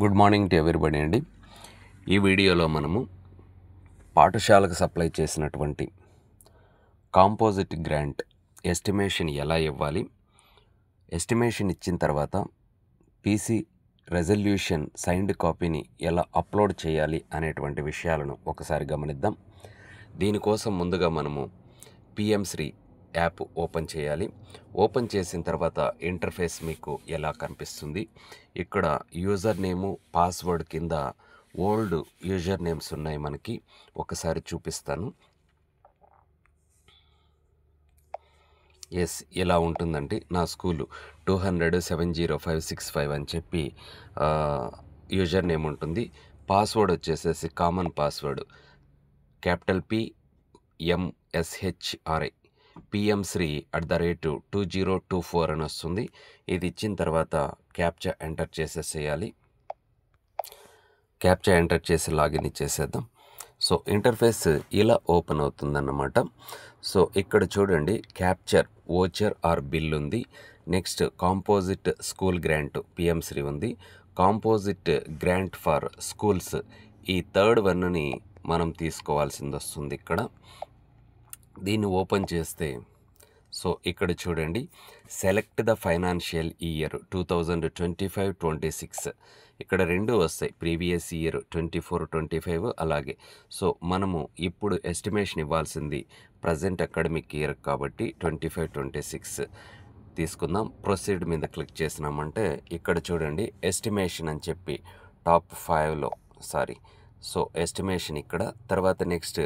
Good morning to everybody అండి. ఈ వీడియోలో మనము పాఠశాలకు సప్లై చేసినటువంటి కాంపోజిట్ గ్రాంట్ ఎస్టిమేషన్ ఎలా ఇవ్వాలి, ఎస్టిమేషన్ ఇచ్చిన తర్వాత పీసీ రెజల్యూషన్ సైన్డ్ కాపీని ఎలా అప్లోడ్ చేయాలి అనేటువంటి విషయాలను ఒకసారి గమనిద్దాం. దీనికోసం ముందుగా మనము పిఎంశ్రీ యాప్ ఓపెన్ చేయాలి. ఓపెన్ చేసిన తర్వాత ఇంటర్ఫేస్ మీకు ఎలా కనిపిస్తుంది. ఇక్కడ యూజర్ నేము పాస్వర్డ్ కింద ఓల్డ్ యూజర్ నేమ్స్ ఉన్నాయి, మనకి ఒకసారి చూపిస్తాను. ఎస్, ఇలా ఉంటుందండి. నా స్కూలు 200-70565 అని చెప్పి యూజర్ నేమ్ ఉంటుంది. పాస్వర్డ్ వచ్చేసేసి కామన్ పాస్వర్డ్ క్యాపిటల్ PMSHRI PMశ్రీ@2024 అని వస్తుంది. ఇది ఇచ్చిన తర్వాత క్యాప్చా ఎంటర్ చేసేసేయాలి. క్యాప్చా ఎంటర్ చేసి లాగిన్ ఇచ్చేసేద్దాం. సో ఇంటర్ఫేస్ ఇలా ఓపెన్ అవుతుందన్నమాట. సో ఇక్కడ చూడండి, క్యాప్చర్ ఓచర్ ఆర్ బిల్ ఉంది. Next composite school grant PM SHRI ఉంది. కాంపోజిట్ గ్రాంట్ ఫర్ స్కూల్స్, ఈ థర్డ్ వన్ని మనం తీసుకోవాల్సింది వస్తుంది. ఇక్కడ దీన్ని ఓపెన్ చేస్తే సో ఇక్కడ చూడండి, సెలెక్ట్ ద ఫైనాన్షియల్ ఇయర్ 2025-26 ఇక్కడ రెండు వస్తాయి, ప్రీవియస్ ఇయర్ 24-25 అలాగే. సో మనము ఇప్పుడు ఎస్టిమేషన్ ఇవ్వాల్సింది ప్రజెంట్ అకాడమిక్ ఇయర్ కాబట్టి 25-26 తీసుకుందాం. ప్రొసీడ్ మీద క్లిక్ చేసినామంటే ఇక్కడ చూడండి ఎస్టిమేషన్ అని చెప్పి టాప్ 5లో సో ఎస్టిమేషన్ ఇక్కడ. తర్వాత next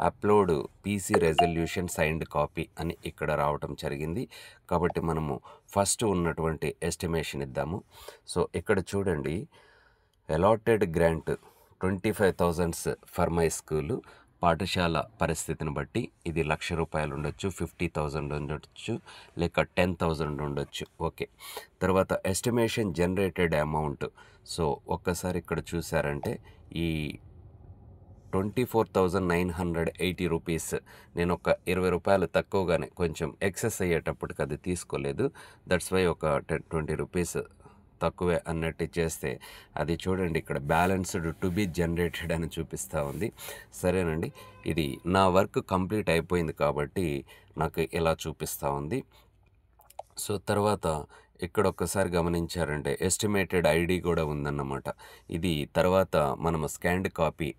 upload PC resolution signed copy అని ఇక్కడ రావటం జరిగింది. కాబట్టి మనము ఫస్ట్ ఉన్నటువంటి ఎస్టిమేషన్ ఇద్దాము. సో ఇక్కడ చూడండి, allotted grant 25,000 for my school. పాఠశాల పరిస్థితిని బట్టి ఇది ₹1,00,000 ఉండొచ్చు, 50,000 ఉండొచ్చు, లేక 10,000 ఉండొచ్చు. ఓకే. తర్వాత ఎస్టిమేషన్ జనరేటెడ్ అమౌంట్. సో ఒక్కసారి ఇక్కడ చూసారంటే ఈ ₹24,980 నేను ఒక ₹20 తక్కువగానే కొంచెం ఎక్సెస్ అయ్యేటప్పటికి అది తీసుకోలేదు. దట్స్ వై ఒక ₹20 తక్కువే అన్నట్టు చేస్తే అది చూడండి ఇక్కడ బ్యాలెన్స్డ్ టు బి జనరేటెడ్ అని చూపిస్తూ ఉంది. సరేనండి, ఇది నా వర్క్ కంప్లీట్ అయిపోయింది కాబట్టి నాకు ఇలా చూపిస్తూ ఉంది. సో తర్వాత ఇక్కడ ఒక్కసారి గమనించారంటే ఎస్టిమేటెడ్ ఐడి కూడా ఉందన్నమాట. ఇది తర్వాత మనము స్కాన్డ్ కాపీ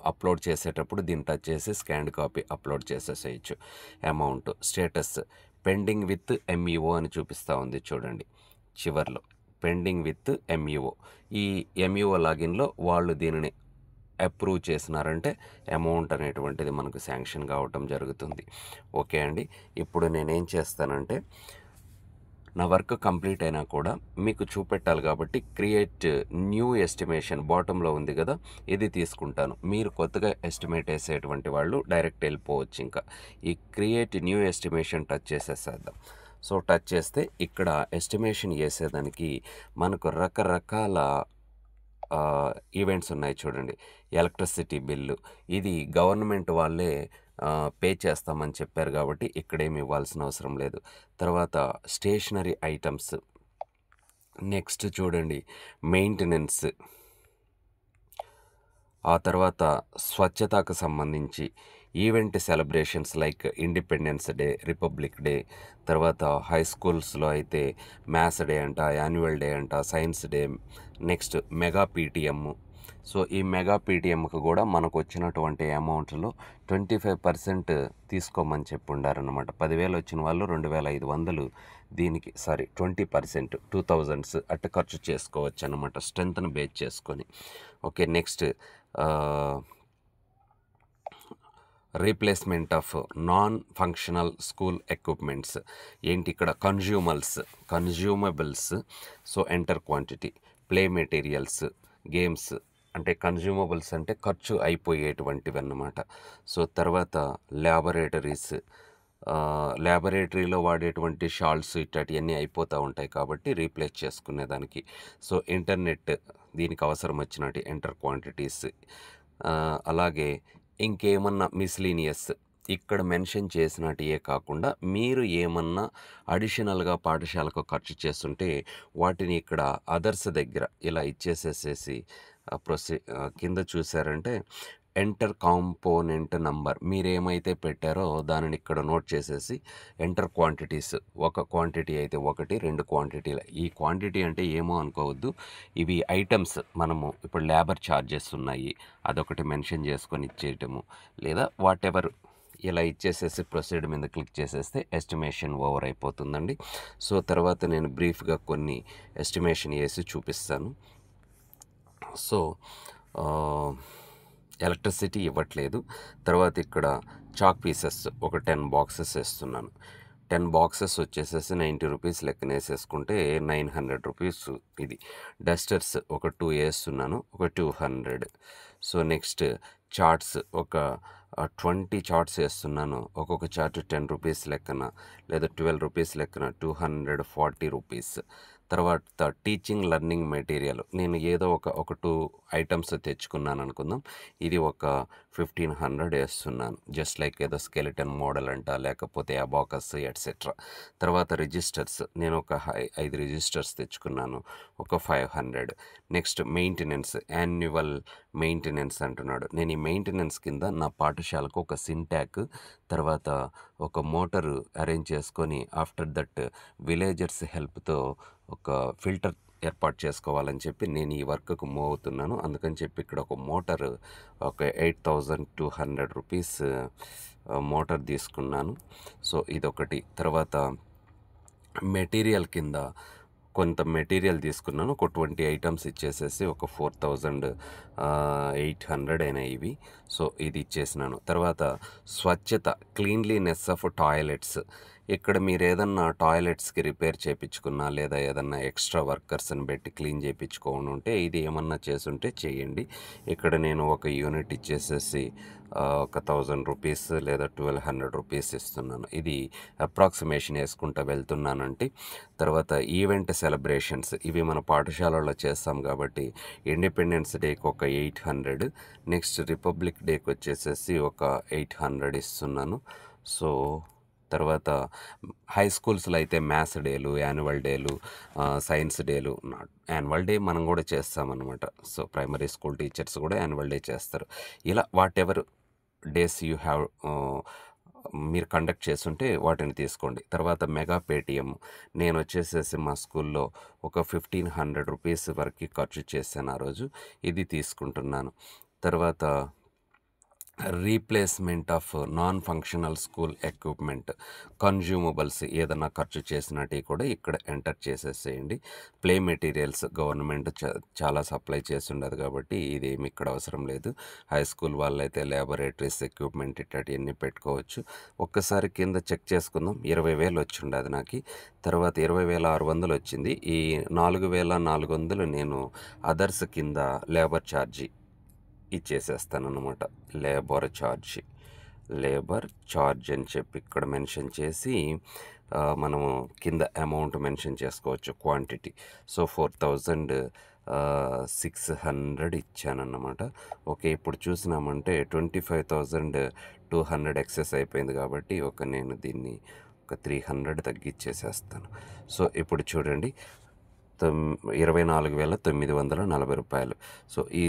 అప్లోడ్ చేసేటప్పుడు దీన్ని టచ్ చేసి స్కాన్డ్ కాపీ అప్లోడ్ చేసేసేయచ్చు. Amount status pending with MEO అని చూపిస్తూ ఉంది చూడండి చివర్లో, పెండింగ్ విత్ MEO. ఈ MEO లాగిన్లో వాళ్ళు దీనిని అప్రూవ్ చేసినారంటే అమౌంట్ అనేటువంటిది మనకు శాంక్షన్ కావటం జరుగుతుంది. ఓకే అండి, ఇప్పుడు నేనేం చేస్తానంటే నా వర్క్ కంప్లీట్ అయినా కూడా మీకు చూపెట్టాలి కాబట్టి క్రియేట్ న్యూ ఎస్టిమేషన్ బాటంలో ఉంది కదా, ఇది తీసుకుంటాను. మీరు కొత్తగా ఎస్టిమేట్ వేసేటువంటి వాళ్ళు డైరెక్ట్ వెళ్ళిపోవచ్చు. ఇంకా ఈ క్రియేట్ న్యూ ఎస్టిమేషన్ టచ్ చేసేసేద్దాం. సో టచ్ చేస్తే ఇక్కడ ఎస్టిమేషన్ వేసేదానికి మనకు రకరకాల ఈవెంట్స్ ఉన్నాయి చూడండి. ఎలక్ట్రిసిటీ బిల్లు, ఇది గవర్నమెంట్ వాళ్ళే పే చేస్తామని చెప్పారు కాబట్టి ఇక్కడేమి ఇవ్వాల్సిన అవసరం లేదు. తర్వాత స్టేషనరీ ఐటమ్స్, నెక్స్ట్ చూడండి మెయింటెనెన్స్, ఆ తర్వాత స్వచ్ఛతకు సంబంధించి event celebrations like Independence Day, Republic Day, తర్వాత హై స్కూల్స్లో అయితే మ్యాథ్స్ డే అంట, యాన్యువల్ డే అంట, science day, next mega PTM. So ఈ మెగా PTMకు కూడా మనకు వచ్చినటువంటి అమౌంట్లో 25% తీసుకోమని చెప్పి ఉండారనమాట. 10,000 వచ్చిన వాళ్ళు 2,500 దీనికి 20% 2,000 అట్ట ఖర్చు చేసుకోవచ్చు అనమాట, స్ట్రెంత్ను బేస్ చేసుకొని. Okay, next replacement of non functional school equipments. ఏంటి ఇక్కడ consumables. So enter quantity, play materials, games అంటే కన్జ్యూమబుల్స్ అంటే ఖర్చు అయిపోయేటువంటివి అన్నమాట. సో తర్వాత ల్యాబొరేటరీలో వాడేటువంటి షాల్స్ ఇట్లాంటివన్నీ అయిపోతూ ఉంటాయి కాబట్టి రీప్లేస్ చేసుకునేదానికి. సో ఇంటర్నెట్ దీనికి అవసరం వచ్చినట్టు ఎంటర్ క్వాంటిటీస్. అలాగే ఇంకేమన్నా మిస్లీనియస్ ఇక్కడ మెన్షన్ చేసినటియే కాకుండా మీరు ఏమన్నా అడిషనల్‌గా పాఠశాలకు ఖర్చు చేస్తుంటే వాటిని ఇక్కడ అదర్స్ దగ్గర ఇలా ఇచ్చేసేసేసి కింద చూసారంటే ఎంటర్ కాంపోనెంట్ నంబర్ మీరేమైతే పెట్టారో దానిని ఇక్కడ నోట్ చేసేసి ఎంటర్ క్వాంటిటీస్ ఒక క్వాంటిటీ అయితే 1 2 క్వాంటిటీల ఈ క్వాంటిటీ అంటే ఏమో అనుకోవద్దు ఇవి ఐటమ్స్ మనము ఇప్పుడు లేబర్ ఛార్జెస్ ఉన్నాయి అదొకటి మెన్షన్ చేసుకొని ఇచ్చేయటము లేదా వాటెవర్ ఇలా ఇచ్చేసేసి ప్రొసీడ్ మీద క్లిక్ చేసేస్తే ఎస్టిమేషన్ ఓవర్ అయిపోతుందండి. సో తర్వాత నేను బ్రీఫ్గా కొన్ని ఎస్టిమేషన్ వేసి చూపిస్తాను. సో ఎలక్ట్రిసిటీ ఇవ్వట్లేదు. తర్వాత ఇక్కడ చాక్ పీసెస్ ఒక 10 బాక్సెస్ వేస్తున్నాను. 10 బాక్సెస్ వచ్చేసేసి 90 రూపీస్ లెక్కన వేసేసుకుంటే 900 రూపీస్ ఇది. డస్టర్స్ ఒక 2 వేస్తున్నాను, ఒక 200. సో నెక్స్ట్ చార్ట్స్ ఒక 20 చార్ట్స్ వేస్తున్నాను. ఒక్కొక్క చార్ట్ 10 రూపీస్ లెక్కన లేదా 12 రూపీస్ లెక్కన 240 రూపీస్. తర్వాత టీచింగ్ లెర్నింగ్ మెటీరియల్ నేను ఏదో ఒక 2 ఐటమ్స్ తెచ్చుకున్నాను అనుకుందాం. ఇది ఒక 1500 వేస్తున్నాను. జస్ట్ లైక్ ఏదో స్కెలిటన్ మోడల్ అంట లేకపోతే అబాకస్ ఎట్సెట్రా. తర్వాత రిజిస్టర్స్ నేను ఒక 5 రిజిస్టర్స్ తెచ్చుకున్నాను, ఒక 500. నెక్స్ట్ మెయింటెనెన్స్ యాన్యువల్ మెయింటెనెన్స్ అంటున్నాడు. నేను ఈ మెయింటెనెన్స్ కింద నా పాఠశాలకు ఒక సింటాక్ తర్వాత ఒక మోటారు అరేంజ్ చేసుకొని ఆఫ్టర్ దట్ విలేజర్స్ హెల్ప్తో ఒక ఫిల్టర్ ఏర్పాటు చేసుకోవాలని చెప్పి నేను ఈ వర్క్కు మూవ్ అవుతున్నాను. అందుకని చెప్పి ఇక్కడ ఒక మోటార్ ఒక 8200 రూపీస్ మోటార్ తీసుకున్నాను. సో ఇదొకటి. తర్వాత మెటీరియల్ కింద కొంత మెటీరియల్ తీసుకున్నాను. ఒక 20 ఐటమ్స్ ఇచ్చేసేసి ఒక 4800 అయినాయి ఇవి. సో ఇది ఇచ్చేసినాను. తర్వాత స్వచ్ఛత క్లీన్లీనెస్ ఆఫ్ టాయిలెట్స్ ఇక్కడ మీరు ఏదన్నా టాయిలెట్స్కి రిపేర్ చేయించుకున్నా లేదా ఏదన్నా ఎక్స్ట్రా వర్కర్స్ని పెట్టి క్లీన్ చేయించుకోని ఉంటే ఇది ఏమన్నా చేసుంటే చేయండి. ఇక్కడ నేను ఒక యూనిట్ ఇచ్చేసేసి ఒక 1000 రూపీస్ లేదా 1200 రూపీస్ ఇస్తున్నాను. ఇది అప్రాక్సిమేషన్ వేసుకుంటూ వెళ్తున్నానంటే. తర్వాత ఈవెంట్ సెలబ్రేషన్స్ ఇవి మన పాఠశాలలో చేస్తాం కాబట్టి ఇండిపెండెన్స్ డేకి ఒక 800, నెక్స్ట్ రిపబ్లిక్ డేకి వచ్చేసేసి ఒక 800 ఇస్తున్నాను. సో తర్వాత హై స్కూల్స్లో అయితే మ్యాథ్స్ డేలు, యాన్యువల్ డేలు, సైన్స్ డేలు, యాన్యువల్ డే మనం కూడా చేస్తామన్నమాట. సో ప్రైమరీ స్కూల్ టీచర్స్ కూడా యాన్యువల్ డే చేస్తారు. ఇలా whatever days you have మీరు కండక్ట్ చేస్తుంటే వాటిని తీసుకోండి. తర్వాత మెగా పేటిఎం నేను వచ్చేసేసి మా స్కూల్లో ఒక 1500 రూపీస్ వరకు ఖర్చు చేశాను ఆ రోజు. ఇది తీసుకుంటున్నాను. తర్వాత replacement of non functional school equipment consumables ఏదన్నా ఖర్చు చేసినట్టు కూడా ఇక్కడ ఎంటర్ చేసేసేయండి. ప్లే మెటీరియల్స్ గవర్నమెంట్ చాలా సప్లై చేస్తుండదు కాబట్టి ఇదేమి ఇక్కడ అవసరం లేదు. హై స్కూల్ వాళ్ళైతే ల్యాబొరేటరీస్ ఎక్విప్మెంట్ ఇట్లాంటివన్నీ పెట్టుకోవచ్చు. ఒక్కసారి కింద చెక్ చేసుకుందాం. 20,000 వచ్చిండదు నాకు. తర్వాత 20,600 వచ్చింది. ఈ 4,400 నేను అదర్స్ కింద లేబర్ ఛార్జీ ఇచ్చేసేస్తానన్నమాట. లేబర్ ఛార్జ్ అని చెప్పి ఇక్కడ మెన్షన్ చేసి మనము కింద అమౌంట్ మెన్షన్ చేసుకోవచ్చు క్వాంటిటీ. సో 4600 ఇచ్చానన్నమాట. ఓకే, ఇప్పుడు చూసినామంటే 25,200 ఎక్సెస్ అయిపోయింది కాబట్టి నేను దీన్ని ఒక 300 తగ్గించేసేస్తాను. సో ఇప్పుడు చూడండి 24,940 రూపాయలు. సో ఈ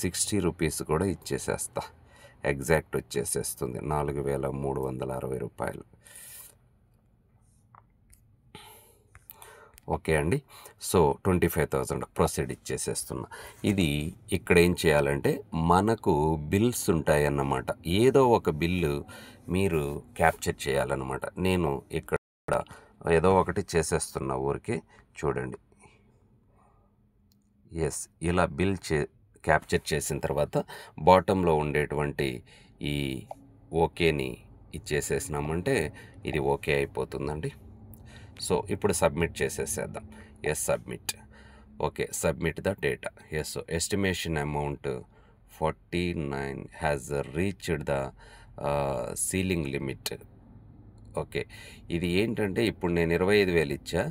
60 రూపీస్ కూడా ఇచ్చేసేస్తా. ఎగ్జాక్ట్ వచ్చేసేస్తుంది 4,360 రూపాయలు. ఓకే అండి. సో 25,000 ప్రొసీడ్ ఇచ్చేసేస్తున్నా. ఇది ఇక్కడ ఏం చేయాలంటే మనకు బిల్స్ ఉంటాయన్నమాట. ఏదో ఒక బిల్లు మీరు క్యాప్చర్ చేయాలన్నమాట. నేను ఇక్కడ ఏదో ఒకటి చేసేస్తున్నా ఊరికే చూడండి. ఎస్, ఇలా బిల్ క్యాప్చర్ చేసిన తర్వాత బాటంలో ఉండేటువంటి ఈ ఓకేని ఇచ్చేసేసినామంటే ఇది ఓకే అయిపోతుందండి. సో ఇప్పుడు సబ్మిట్ చేసేసేద్దాం. Yes submit. Okay, submit the data. Yes, estimation amount 49 has reached the ceiling limit. Okay, ఇది ఏంటంటే ఇప్పుడు నేను 25,000 ఇచ్చా.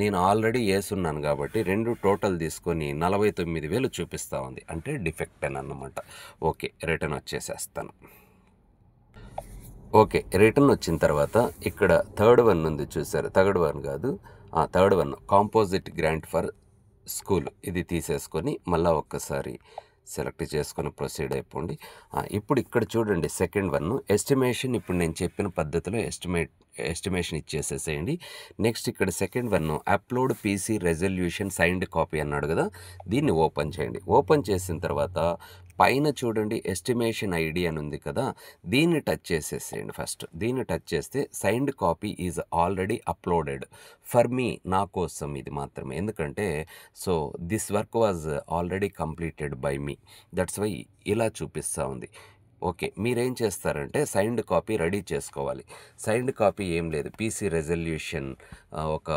నేను ఆల్రెడీ వేసున్నాను కాబట్టి 2 టోటల్ తీసుకొని 49,000 చూపిస్తూ ఉంది. అంటే డిఫెక్ట్ అని అన్నమాట. ఓకే, రిటర్న్ వచ్చేసేస్తాను. ఓకే. రిటర్న్ వచ్చిన తర్వాత ఇక్కడ థర్డ్ వన్ ఉంది చూసారు. థర్డ్ వన్ కాదు. Third one composite grant for school ఇది తీసేసుకొని మళ్ళీ ఒక్కసారి సెలెక్ట్ చేసుకొని ప్రొసీడ్ అయిపోండి. ఇప్పుడు ఇక్కడ చూడండి సెకండ్ వన్ ఎస్టిమేషన్. ఇప్పుడు నేను చెప్పిన పద్ధతిలో ఎస్టిమేషన్ ఇచ్చేసేసేయండి. నెక్స్ట్ ఇక్కడ second one upload PC resolution signed copy అన్నాడు కదా, దీన్ని ఓపెన్ చేయండి. ఓపెన్ చేసిన తర్వాత పైన చూడండి ఎస్టిమేషన్ ఐడి అని ఉంది కదా, దీన్ని టచ్ చేసేసేయండి. ఫస్ట్ దీన్ని టచ్ చేస్తే signed copy is already uploaded for me, నా కోసం ఇది మాత్రమే. ఎందుకంటే so this work was already completed by me, that's why ఇలా చూపిస్తూ ఉంది. ఓకే, మీరేం చేస్తారంటే సైన్డ్ కాపీ రెడీ చేసుకోవాలి. సైన్డ్ కాపీ ఏం లేదు, పీసీ రెజల్యూషన్ ఒక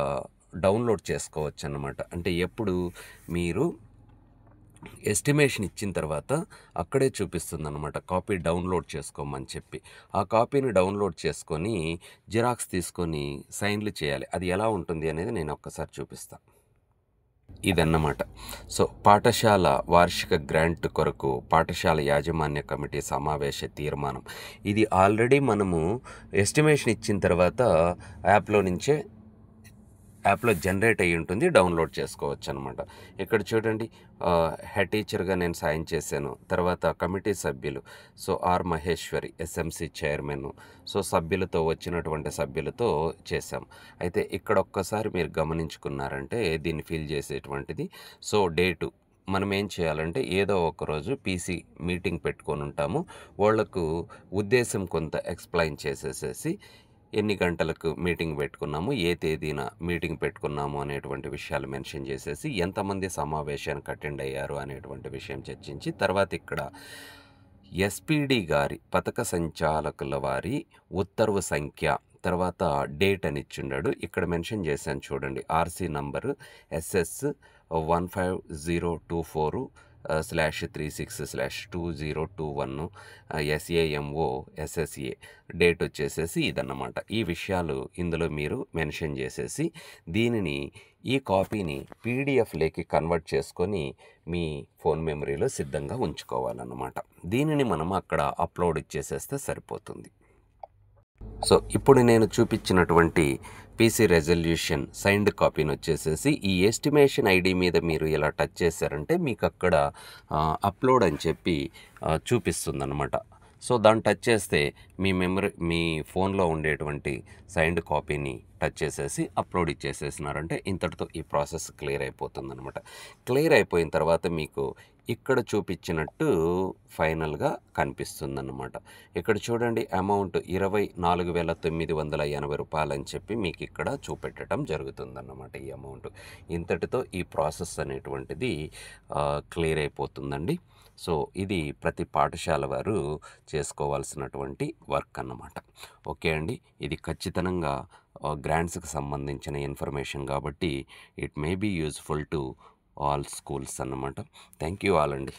డౌన్లోడ్ చేసుకోవచ్చు అన్నమాట. అంటే ఎప్పుడు మీరు ఎస్టిమేషన్ ఇచ్చిన తర్వాత అక్కడే చూపిస్తుంది అన్నమాట కాపీ డౌన్లోడ్ చేసుకోమని చెప్పి. ఆ కాపీని డౌన్లోడ్ చేసుకొని జిరాక్స్ తీసుకొని సైన్లు చేయాలి. అది ఎలా ఉంటుంది అనేది నేను ఒక్కసారి చూపిస్తాను. ఇదన్నమాట. సో పాఠశాల వార్షిక గ్రాంట్ కొరకు పాఠశాల యాజమాన్య కమిటీ సమావేశ తీర్మానం. ఇది ఆల్రెడీ మనము ఎస్టిమేషన్ ఇచ్చిన తర్వాత యాప్లో జనరేట్ అయ్యి ఉంటుంది, డౌన్లోడ్ చేసుకోవచ్చు అనమాట. ఇక్కడ చూడండి హెడ్ టీచర్గా నేను సైన్ చేశాను. తర్వాత కమిటీ సభ్యులు సో ఆర్ మహేశ్వరి ఎస్ఎంసి చైర్మన్. సో సభ్యులతో వచ్చినటువంటి సభ్యులతో చేశాం. అయితే ఇక్కడ ఒక్కసారి మీరు గమనించుకున్నారంటే దీన్ని ఫిల్ చేసేటువంటిది. సో డేటు మనం ఏం చేయాలంటే ఏదో ఒకరోజు పీసీ మీటింగ్ పెట్టుకొని ఉంటాము, వాళ్లకు ఉద్దేశం కొంత ఎక్స్ప్లెయిన్ చేసేసేసి ఎన్ని గంటలకు మీటింగ్ పెట్టుకున్నాము, ఏ తేదీన మీటింగ్ పెట్టుకున్నాము అనేటువంటి విషయాలు మెన్షన్ చేసేసి ఎంతమంది సమావేశానికి అటెండ్ అయ్యారు అనేటువంటి విషయం చర్చించి తర్వాత ఇక్కడ ఎస్పీడి గారి పథక సంచాలకుల వారి ఉత్తర్వు సంఖ్య తర్వాత డేట్ అని ఇచ్చిండాడు. ఇక్కడ మెన్షన్ చేశాను చూడండి, RC number SS 15024/36/2021 SAMO SSA date వచ్చేసేసి ఇదన్నమాట. ఈ విషయాలు ఇందులో మీరు మెన్షన్ చేసేసి దీనిని ఈ కాపీని పీడిఎఫ్లోకి కన్వర్ట్ చేసుకొని మీ ఫోన్ మెమరీలో సిద్ధంగా ఉంచుకోవాలన్నమాట. దీనిని మనం అక్కడ అప్లోడ్ ఇచ్చేసేస్తే సరిపోతుంది. సో ఇప్పుడు నేను చూపించినటువంటి పీసీ రెజల్యూషన్ సైన్డ్ కాపీని వచ్చేసేసి ఈ ఎస్టిమేషన్ ఐడి మీద మీరు ఇలా టచ్ చేశారంటే మీకు అక్కడ అప్లోడ్ అని చెప్పి చూపిస్తుంది అనమాట. సో దాన్ని టచ్ చేస్తే మీ ఫోన్లో ఉండేటువంటి సైన్డ్ కాపీని టచ్ చేసేసి అప్లోడ్ ఇచ్చేసేసినారంటే ఇంతటితో ఈ ప్రాసెస్ క్లియర్ అయిపోతుంది అనమాట. క్లియర్ అయిపోయిన తర్వాత మీకు ఇక్కడ చూపించినట్టు ఫైనల్గా కనిపిస్తుంది అన్నమాట. ఇక్కడ చూడండి అమౌంట్ 24,980 రూపాయలు అని చెప్పి మీకు ఇక్కడ చూపెట్టడం జరుగుతుందన్నమాట. ఈ అమౌంట్ ఇంతటితో ఈ ప్రాసెస్ అనేటువంటిది క్లియర్ అయిపోతుందండి. సో ఇది ప్రతి పాఠశాల వారు చేసుకోవాల్సినటువంటి వర్క్ అన్నమాట. ఓకే అండి, ఇది ఖచ్చితంగా గ్రాంట్స్కి సంబంధించిన ఇన్ఫర్మేషన్ కాబట్టి it may be useful to all schools అన్నమాట. థ్యాంక్ యూ ఆల్ అండి.